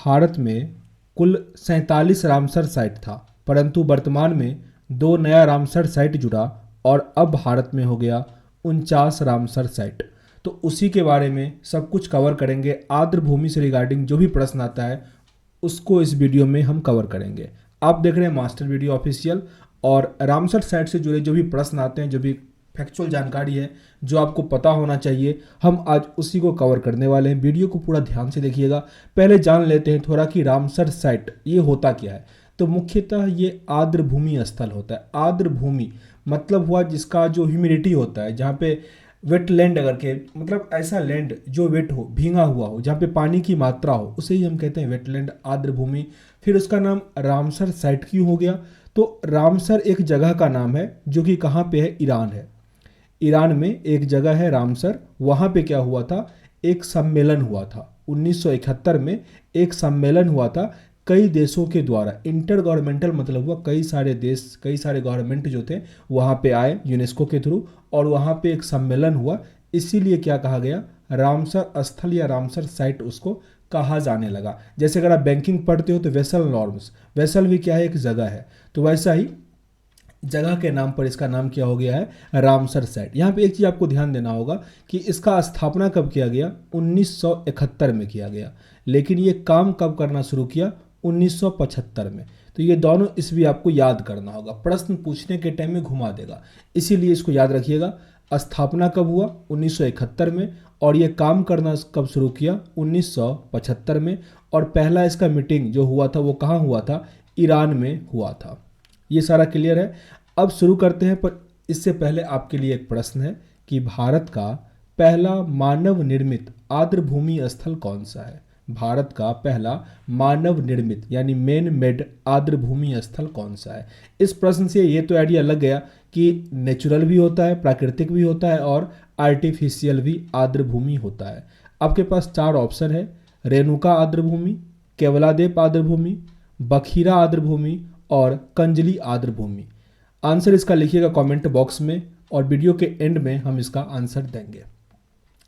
भारत में कुल 47 Ramsar site था, परंतु वर्तमान में 2 नया रामसर साइट जुड़ा और अब भारत में हो गया 49 रामसर साइट। तो उसी के बारे में सब कुछ कवर करेंगे। आर्द्र भूमि से रिगार्डिंग जो भी प्रश्न आता है उसको इस वीडियो में हम कवर करेंगे। आप देख रहे हैं मास्टर वीडियो ऑफिशियल, और रामसर साइट से जुड़े जो भी प्रश्न आते हैं, जो भी फैक्चुअल जानकारी है, जो आपको पता होना चाहिए, हम आज उसी को कवर करने वाले हैं। वीडियो को पूरा ध्यान से देखिएगा। पहले जान लेते हैं थोड़ा कि रामसर साइट ये होता क्या है। तो मुख्यतः ये आर्द्र भूमि स्थल होता है। आर्द्र भूमि मतलब हुआ जिसका जो ह्यूमिडिटी होता है, जहाँ पे वेटलैंड अगर के मतलब ऐसा लैंड जो वेट हो, भींगा हुआ हो, जहाँ पे पानी की मात्रा हो, उसे ही हम कहते हैं वेटलैंड, आर्द्र भूमि। फिर उसका नाम रामसर साइट क्यों हो गया? तो रामसर एक जगह का नाम है जो कि कहाँ पे है? ईरान है। ईरान में एक जगह है रामसर। वहाँ पे क्या हुआ था? एक सम्मेलन हुआ था 1971 में। एक सम्मेलन हुआ था कई देशों के द्वारा। इंटर गवर्नमेंटल मतलब हुआ कई सारे देश, कई सारे गवर्नमेंट जो थे वहाँ पे आए यूनेस्को के थ्रू, और वहाँ पे एक सम्मेलन हुआ। इसीलिए क्या कहा गया? रामसर स्थल या रामसर साइट उसको कहा जाने लगा। जैसे अगर आप बैंकिंग पढ़ते हो तो वेसल नॉर्म्स, वेसल भी क्या है? एक जगह है। तो वैसा ही जगह के नाम पर इसका नाम क्या हो गया है? Ramsar site. यहाँ पे एक चीज़ आपको ध्यान देना होगा कि इसका स्थापना कब किया गया? 1971 में किया गया, लेकिन ये काम कब करना शुरू किया? 1975 में। तो ये दोनों ईस्वी आपको याद करना होगा, प्रश्न पूछने के टाइम में घुमा देगा, इसीलिए इसको याद रखिएगा। स्थापना कब हुआ? 1971 में, और ये काम करना कब शुरू किया? 1975 में। और पहला इसका मीटिंग जो हुआ था वो कहाँ हुआ था? ईरान में हुआ था। ये सारा क्लियर है। अब शुरू करते हैं, पर इससे पहले आपके लिए एक प्रश्न है कि भारत का पहला मानव निर्मित आर्द्र भूमि स्थल कौन सा है? भारत का पहला मानव निर्मित यानी मैन मेड आर्द्र भूमि स्थल कौन सा है? इस प्रश्न से ये तो आइडिया लग गया कि नेचुरल भी होता है, प्राकृतिक भी होता है, और आर्टिफिशियल भी आर्द्र भूमि होता है। आपके पास 4 ऑप्शन है: रेणुका आर्द्र भूमि, केवलादेव आर्द्र भूमि, बखीरा आर्द्र भूमि और कंजली आर्द्र भूमि। आंसर इसका लिखिएगा कमेंट बॉक्स में, और वीडियो के एंड में हम इसका आंसर देंगे।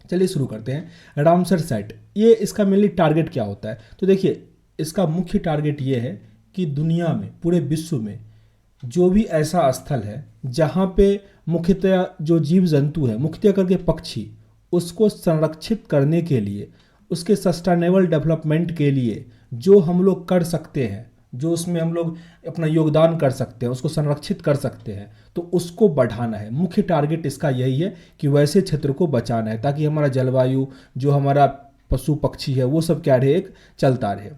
चलिए शुरू करते हैं। रामसर साइट, ये इसका मेनली टारगेट क्या होता है? तो देखिए, इसका मुख्य टारगेट ये है कि दुनिया में, पूरे विश्व में जो भी ऐसा स्थल है जहाँ पे मुख्यतः जो जीव जंतु है, मुख्यतः करके पक्षी, उसको संरक्षित करने के लिए, उसके सस्टेनेबल डेवलपमेंट के लिए जो हम लोग कर सकते हैं, जो उसमें हम लोग अपना योगदान कर सकते हैं, उसको संरक्षित कर सकते हैं, तो उसको बढ़ाना है। मुख्य टारगेट इसका यही है कि वैसे क्षेत्र को बचाना है, ताकि हमारा जलवायु, जो हमारा पशु पक्षी है, वो सब क्या रहे? एक चलता रहे।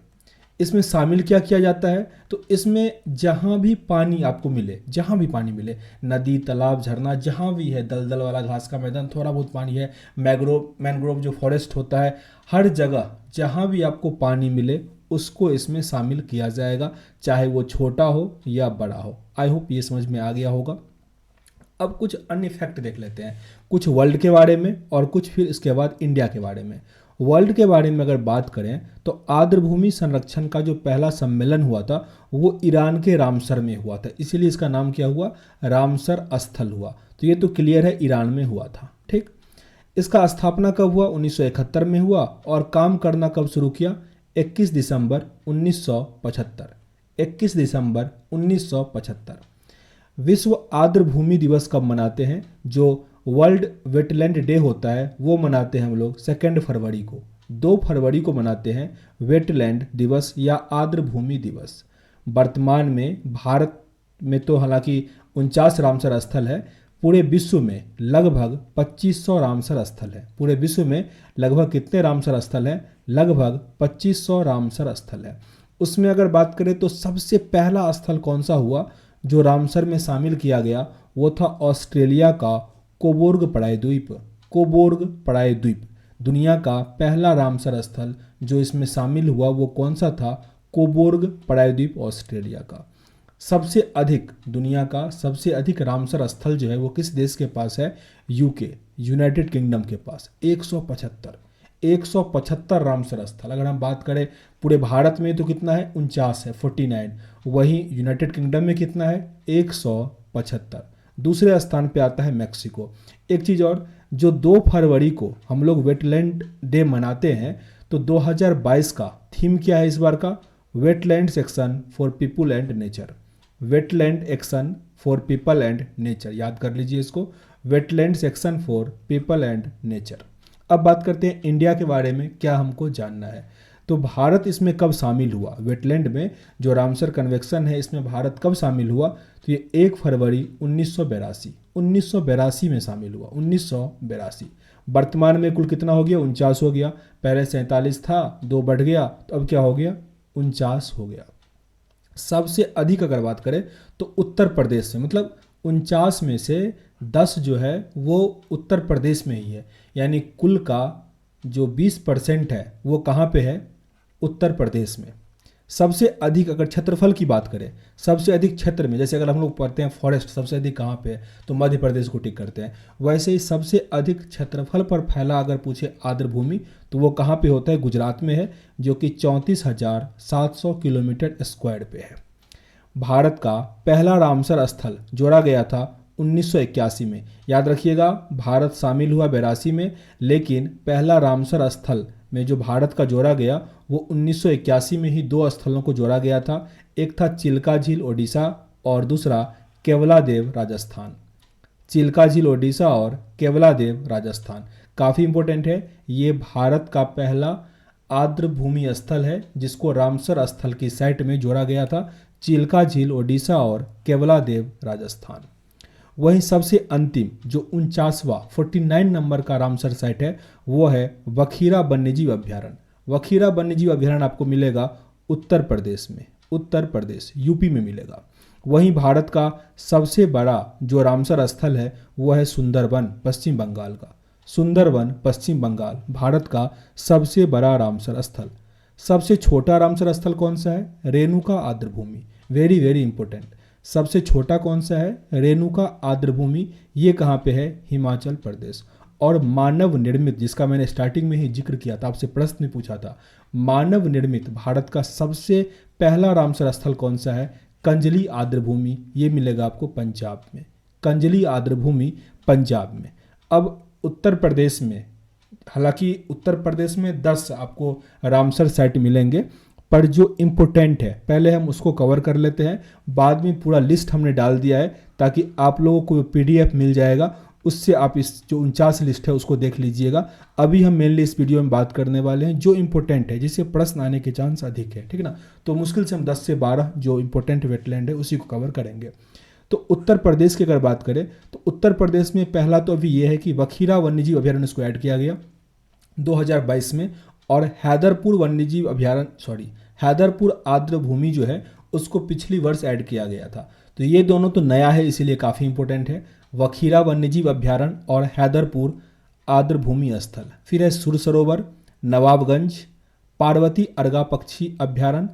इसमें शामिल क्या किया जाता है? तो इसमें जहाँ भी पानी आपको मिले, जहाँ भी पानी मिले, नदी, तालाब, झरना, जहाँ भी है, दलदल वाला घास का मैदान, थोड़ा बहुत पानी है, मैंग्रोव जो फॉरेस्ट होता है, हर जगह जहाँ भी आपको पानी मिले उसको इसमें शामिल किया जाएगा, चाहे वो छोटा हो या बड़ा हो। आई होप ये समझ में आ गया होगा। अब कुछ अन्य फैक्ट देख लेते हैं, कुछ वर्ल्ड के बारे में और कुछ फिर इसके बाद इंडिया के बारे में। वर्ल्ड के बारे में अगर बात करें तो आर्द्र भूमि संरक्षण का जो पहला सम्मेलन हुआ था वो ईरान के रामसर में हुआ था, इसीलिए इसका नाम क्या हुआ? रामसर स्थल हुआ। तो ये तो क्लियर है, ईरान में हुआ था। ठीक, इसका स्थापना कब हुआ? 1971 में हुआ, और काम करना कब शुरू किया? 21 दिसंबर 1975। 21 दिसंबर 1975। विश्व आर्द्र भूमि दिवस कब मनाते हैं? जो वर्ल्ड वेटलैंड डे होता है वो मनाते हैं हम लोग 2 फरवरी को। 2 फरवरी को मनाते हैं वेटलैंड दिवस या आर्द्र भूमि दिवस। वर्तमान में भारत में तो हालांकि 49 रामसर स्थल है, पूरे विश्व में लगभग 2500 रामसर स्थल है। पूरे विश्व में लगभग कितने रामसर स्थल है? लगभग 2500 रामसर स्थल है। उसमें अगर बात करें तो सबसे पहला स्थल कौन सा हुआ जो रामसर में शामिल किया गया? वो था ऑस्ट्रेलिया का कोबोर्ग प्रायद्वीप। कोबोर्ग प्रायद्वीप दुनिया का पहला रामसर स्थल जो इसमें शामिल हुआ वो कौन सा था? कोबोर्ग प्रायद्वीप, ऑस्ट्रेलिया का। सबसे अधिक, दुनिया का सबसे अधिक रामसर स्थल जो है वो किस देश के पास है? यूके, यूनाइटेड किंगडम के पास। 175 रामसर स्थल। अगर हम बात करें पूरे भारत में तो कितना है? 49 है, 49। वहीं यूनाइटेड किंगडम में कितना है? 175। दूसरे स्थान पे आता है मैक्सिको। एक चीज़ और, जो 2 फरवरी को हम लोग वेटलैंड डे मनाते हैं, तो 2022 का थीम क्या है इस बार का? Wetland action for people and nature. Wetland action for people and nature, याद कर लीजिए इसको, wetland action for people and nature. अब बात करते हैं इंडिया के बारे में, क्या हमको जानना है। तो भारत इसमें कब शामिल हुआ? वेटलैंड में जो रामसर कन्वेंशन है इसमें भारत कब शामिल हुआ? तो ये 1 फरवरी 1982 में शामिल हुआ, 1982। वर्तमान में कुल कितना हो गया? 49 हो गया। पहले 47 था, 2 बढ़ गया, तो अब क्या हो गया? 49 हो गया। सबसे अधिक अगर बात करें तो उत्तर प्रदेश से, मतलब 49 में से 10 जो है वो उत्तर प्रदेश में ही है, यानी कुल का जो 20% है वो कहाँ पे है? उत्तर प्रदेश में। सबसे अधिक अगर क्षेत्रफल की बात करें, सबसे अधिक क्षेत्र में, जैसे अगर हम लोग पढ़ते हैं फॉरेस्ट सबसे अधिक कहाँ पे है, तो मध्य प्रदेश को टिक करते हैं। वैसे ही सबसे अधिक क्षेत्रफल पर फैला अगर पूछे आर्द्र भूमि, तो वो कहाँ पे होता है? गुजरात में है, जो कि 34,700 किलोमीटर स्क्वायर पे है। भारत का पहला रामसर स्थल जोड़ा गया था 1981 में। याद रखिएगा, भारत शामिल हुआ 82 में, लेकिन पहला रामसर स्थल में जो भारत का जोड़ा गया वो 1981 में ही 2 स्थलों को जोड़ा गया था। एक था चिल्का झील ओडिशा और दूसरा केवलादेव राजस्थान। चिल्का झील ओडिशा और केवलादेव राजस्थान काफ़ी इंपॉर्टेंट है। ये भारत का पहला आर्द्र भूमि स्थल है जिसको रामसर स्थल की साइट में जोड़ा गया था, चिल्का झील ओडिशा और केवलादेव राजस्थान। वहीं सबसे अंतिम जो 49वां 49 नंबर का रामसर साइट है वो है वखीरा वन्यजीव अभ्यारण्य। वखीरा वन्यजीव अभ्यारण्य आपको मिलेगा उत्तर प्रदेश में, उत्तर प्रदेश यूपी में मिलेगा। वहीं भारत का सबसे बड़ा जो रामसर स्थल है वो है सुंदरवन, पश्चिम बंगाल का। सुंदरवन पश्चिम बंगाल भारत का सबसे बड़ा रामसर स्थल। सबसे छोटा रामसर स्थल कौन सा है? रेणुका आर्द्र भूमि। Very very important. सबसे छोटा कौन सा है? रेणुका आर्द्र भूमि। ये कहाँ पे है? हिमाचल प्रदेश। और मानव निर्मित, जिसका मैंने स्टार्टिंग में ही जिक्र किया था, आपसे प्रश्न में पूछा था, मानव निर्मित भारत का सबसे पहला रामसर स्थल कौन सा है? कंजली आर्द्र भूमि। ये मिलेगा आपको पंजाब में, कंजली आर्द्र भूमि पंजाब में। अब उत्तर प्रदेश में, हालांकि उत्तर प्रदेश में 10 आपको रामसर साइट मिलेंगे, पर जो इम्पोर्टेंट है पहले हम उसको कवर कर लेते हैं। बाद में पूरा लिस्ट हमने डाल दिया है ताकि आप लोगों को PDF मिल जाएगा, उससे आप इस जो 49 लिस्ट है उसको देख लीजिएगा। अभी हम मेनली इस वीडियो में बात करने वाले हैं जो इम्पोर्टेंट है, जिससे प्रश्न आने के चांस अधिक है, ठीक है ना। तो मुश्किल से हम 10 से 12 जो इम्पोर्टेंट वेटलैंड है उसी को कवर करेंगे। तो उत्तर प्रदेश की अगर बात करें तो उत्तर प्रदेश में पहला तो अभी ये है कि वखीरा वन्यजीव अभ्यारण्य इसको ऐड किया गया 2022 में, और हैदरपुर वन्यजीव अभ्यारण्य हैदरपुर आर्द्र भूमि जो है उसको पिछली वर्ष ऐड किया गया था। तो ये दोनों तो नया है, इसीलिए काफ़ी इंपॉर्टेंट है, वखीरा वन्यजीव अभ्यारण्य और हैदरपुर आर्द्र भूमि स्थल। फिर है सुर सरोवर, नवाबगंज, पार्वती अर्गा पक्षी अभ्यारण्य,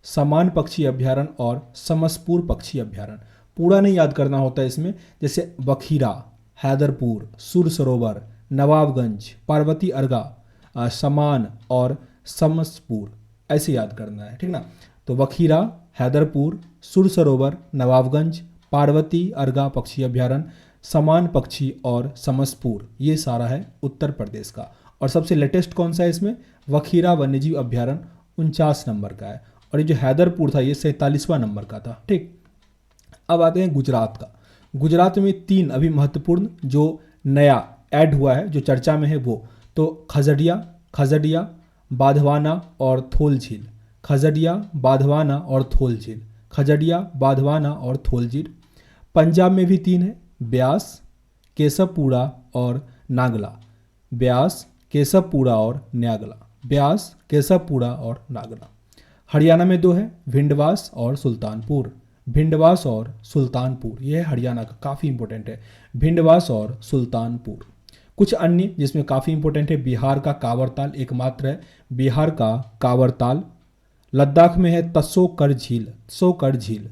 समान पक्षी अभ्यारण्य और समसपुर पक्षी अभ्यारण्य। पूरा नहीं याद करना होता है इसमें, जैसे वखीरा, हैदरपुर, सुर सरोवर, नवाबगंज, पार्वती अर्गा, समान और समसपुर, ऐसे याद करना है, ठीक ना। तो वखीरा, हैदरपुर, सुर सरोवर, नवाबगंज, पार्वती अर्गा पक्षी अभ्यारण्य, समान पक्षी और समसपुर, ये सारा है उत्तर प्रदेश का। और सबसे लेटेस्ट कौन सा है इसमें? वखीरा वन्यजीव अभ्यारण्य 49 नंबर का है, और ये जो हैदरपुर था ये 47वां नंबर का था, ठीक। अब आते हैं गुजरात का। गुजरात में 3 अभी महत्वपूर्ण जो नया ऐड हुआ है, जो चर्चा में है वो, तो खजड़िया, बाधवाना और थोल झील। खजड़िया, बाधवाना और थोल झील, खजड़िया, बाधवाना और थोल झील। पंजाब में भी 3 है, ब्यास, केसवपुरा और नागला। ब्यास, केसवपुरा और नागला, ब्यास, केसवपुरा और नागला। हरियाणा में 2 है, भिंडवास और सुल्तानपुर। भिंडवास और सुल्तानपुर, यह हरियाणा का काफ़ी इंपॉर्टेंट है, भिंडवास और सुल्तानपुर। कुछ अन्य जिसमें काफ़ी इंपॉर्टेंट है, बिहार का कांवरताल एकमात्र है, बिहार का कांवरताल। लद्दाख में है तसोकर झील।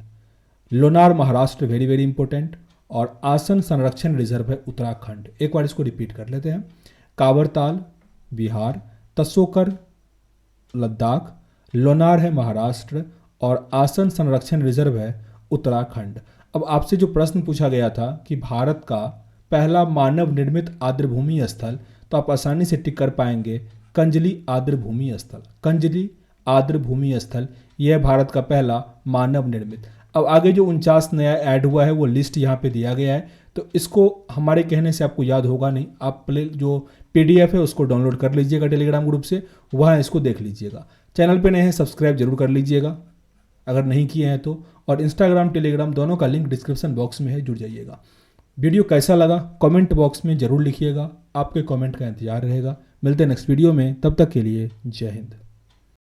Lonar Maharashtra, very very important. और आसन संरक्षण रिजर्व है उत्तराखंड। एक बार इसको रिपीट कर लेते हैं, कांवरताल बिहार, तसोकर लद्दाख, लोनार है महाराष्ट्र और आसन संरक्षण रिजर्व है उत्तराखंड। अब आपसे जो प्रश्न पूछा गया था कि भारत का पहला मानव निर्मित आर्द्र भूमि स्थल, तो आप आसानी से टिक कर पाएंगे कंजली आर्द्र भूमि स्थल। कंजली आर्द्र भूमि स्थल यह भारत का पहला मानव निर्मित। अब आगे जो 49 नया ऐड हुआ है वो लिस्ट यहाँ पे दिया गया है, तो इसको हमारे कहने से आपको याद होगा नहीं। आप प्ले जो PDF है उसको डाउनलोड कर लीजिएगा टेलीग्राम ग्रुप से, वहाँ इसको देख लीजिएगा। चैनल पे नए हैं सब्सक्राइब जरूर कर लीजिएगा अगर नहीं किए हैं तो, और इंस्टाग्राम टेलीग्राम दोनों का लिंक डिस्क्रिप्शन बॉक्स में है, जुड़ जाइएगा। वीडियो कैसा लगा कमेंट बॉक्स में ज़रूर लिखिएगा, आपके कमेंट का इंतजार रहेगा। मिलते हैं नेक्स्ट वीडियो में, तब तक के लिए जय हिंद।